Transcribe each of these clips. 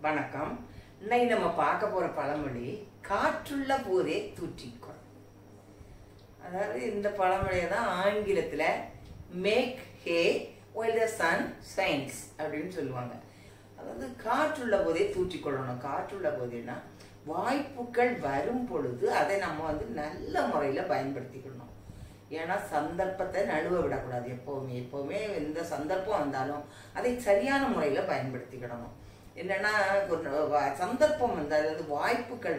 வணக்கம். இன்னைக்கு நம்ம பார்க்க போற பழமொழி காற்றுள்ள போதே தூற்றிக்கொள். அதாவது இந்த பழமொழியை தான் ஆங்கிலத்துல make hay while the sun shines அப்படின்னு சொல்லுவாங்க. அதாவது காற்றுள்ள போதே தூற்றிக்கொள்ளணும். காற்றுள்ள போதேனா வாய்ப்புகள் வரும் பொழுது அதை நம்ம நல்ல முறையில பயன்படுத்திக்கணும். ஏன்னா சந்தர்ப்பத்தை நழுவ விடக்கூடாது. எப்பவுமே எந்த சந்தர்ப்பம் வந்தாலும் அதை சரியான முறையில பயன்படுத்திக்கிடணும். என்னன்னா சந்தர்ப்பம் அதாவது வாய்ப்புகள்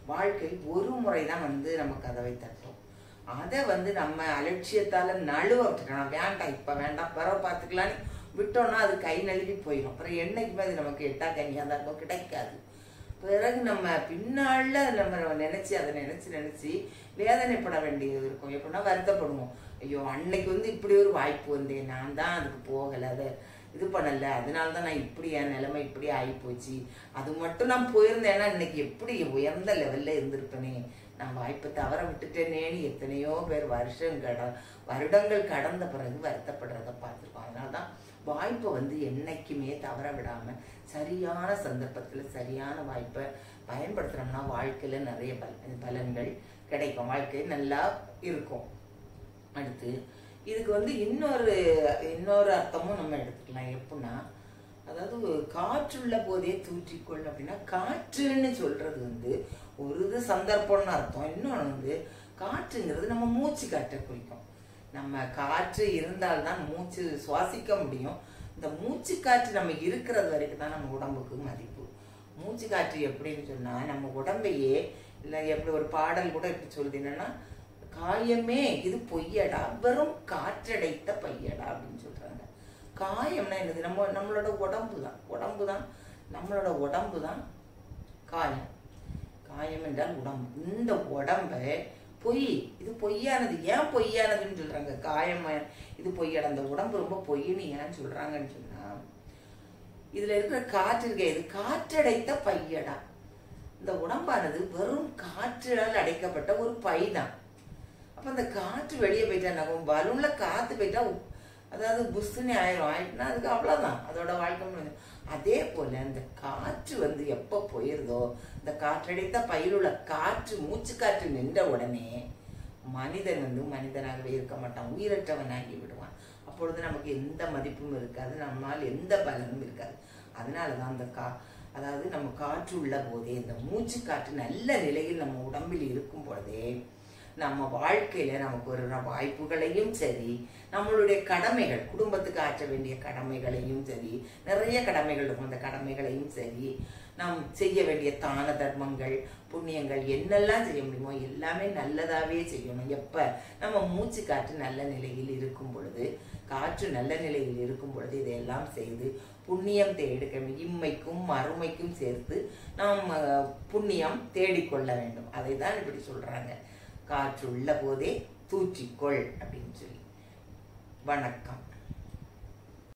வாழ்க்கை ஒரு முறைதான் நம்ம கதவை தட்டும். அதை நம்ம அலட்சியத்தால நழுவ விட்டுக்கணும். வேண்டாம், இப்ப வேண்டாம், பிறகு பார்த்துக்கலான்னு விட்டோம்னா அது கை நழுவி போயிடும். அப்புறம் என்னைக்குமே அது நமக்கு எட்டா கனியா தான் இருக்கும், கிடைக்காது. பிறகு நம்ம பின்னால நம்ம நினைச்சு அதை நினைச்சு வேதனைப்பட வேண்டியது இருக்கும். எப்படின்னா வருத்தப்படுவோம். ஐயோ, அன்னைக்கு இப்படி ஒரு வாய்ப்பு வந்தேன், நான் தான் அதுக்கு போகலை, அதை இது பண்ணல, அதனாலதான் நான் இப்படி என் நிலைமை இப்படி ஆகி போச்சு. அது மட்டும் நான் போயிருந்தேன்னா இன்னைக்கு எப்படி உயர்ந்த லெவல்ல இருந்திருப்பேனே, நான் வாய்ப்பை தவற விட்டுட்டேனேன்னு எத்தனையோ பேர் வருடங்கள் கடந்த பிறகு வருத்தப்படுறத பார்த்துருக்கோம். அதனாலதான் வாய்ப்பை என்னைக்குமே தவற விடாம சரியான சந்தர்ப்பத்துல சரியான வாய்ப்பை பயன்படுத்துறோம்னா வாழ்க்கையில நிறைய பலன்கள் கிடைக்கும். வாழ்க்கை நல்லா இருக்கும். அடுத்து இதுக்கு இன்னொரு அர்த்தமும் நம்ம எடுத்துக்கலாம். எப்படின்னா, அதாவது காற்றுள்ள போதே தூற்றிக்கொள் அப்படின்னா, காற்றுன்னு சொல்றது ஒரு சந்தர்ப்பம்னு அர்த்தம். இன்னொன்று காற்றுங்கிறது நம்ம மூச்சு காற்றை குறிக்கும். நம்ம காற்று இருந்தால்தான் மூச்சு சுவாசிக்க முடியும். இந்த மூச்சு காற்று நம்ம இருக்கிறது வரைக்கும் தான் நம்ம உடம்புக்கு மதிப்பு. மூச்சு காற்று எப்படின்னு சொன்னா நம்ம உடம்பையே இல்லை, எப்படி ஒரு பாடல் கூட எப்படி சொல்லுது, என்னன்னா காயமே இது பொய்யடா வெறும் காற்றடைத்த பையடா அப்படின்னு சொல்றாங்க. காயம்னா என்னது? நம்மளோட உடம்பு தான் நம்மளோட உடம்பு தான் காயம். காயம் என்றால் உடம்பு. இந்த உடம்ப பொய், இது பொய்யானது. ஏன் பொய்யானதுன்னு சொல்றாங்க? காயம் இது பொய்யடா, அந்த உடம்பு ரொம்ப பொய்ன்னு ஏன் சொல்றாங்கன்னு சொன்னா, இதுல இருக்கிற காற்று இருக்க, இது காற்றடைத்த பையடா. இந்த உடம்பானது வெறும் காற்றால் அடைக்கப்பட்ட ஒரு பை தான். அப்ப அந்த காற்று வெளியே போயிட்டா, பலூன்ல காத்து போயிட்டா அதாவது புஷ்ன்னு ஆயிட்டுனா அதுக்கு அவ்வளவுதான், அதோட வாழ்க்கை முடிஞ்சு. அதே போல இந்த காற்று எப்ப போயிருதோ, இந்த காற்றடைத்த பயிலுள்ள காற்று மூச்சு காற்று நின்ற உடனே மனிதன் மனிதனாகவே இருக்க மாட்டான், உயிரற்றவனாகி விடுவான். அப்பொழுது நமக்கு எந்த மதிப்பும் இருக்காது, நம்மால் எந்த பலனும் இருக்காது. அதனாலதான் அந்த அதாவது நம்ம காற்று உள்ள போதே, இந்த மூச்சு காற்று நல்ல நிலையில் நம்ம உடம்பில் இருக்கும் பொழுதே நம்ம வாழ்க்கையில நமக்கு ஒரு வாய்ப்புகளையும் சரி, நம்மளுடைய கடமைகள், குடும்பத்துக்கு ஆற்ற வேண்டிய கடமைகளையும் சரி, நிறைய கடமைகள் இருக்கும், அந்த கடமைகளையும் சரி, நாம் செய்ய வேண்டிய தான தர்மங்கள் புண்ணியங்கள் என்னெல்லாம் செய்ய முடியுமோ எல்லாமே நல்லதாவே செய்யணும். எப்ப நம்ம மூச்சு காற்று நல்ல நிலையில் இருக்கும் பொழுது, காற்று நல்ல நிலையில் இருக்கும் பொழுது இதையெல்லாம் செய்து புண்ணியம் தேடிக்க, இம்மைக்கும் மறுமைக்கும் சேர்த்து நாம் புண்ணியம் தேடிக்கொள்ள வேண்டும். அதை தான் இப்படி சொல்றாங்க, காற்றுள்ள போதே தூற்றிக்கொள் அப்படின்னு சொல்லி. வணக்கம்.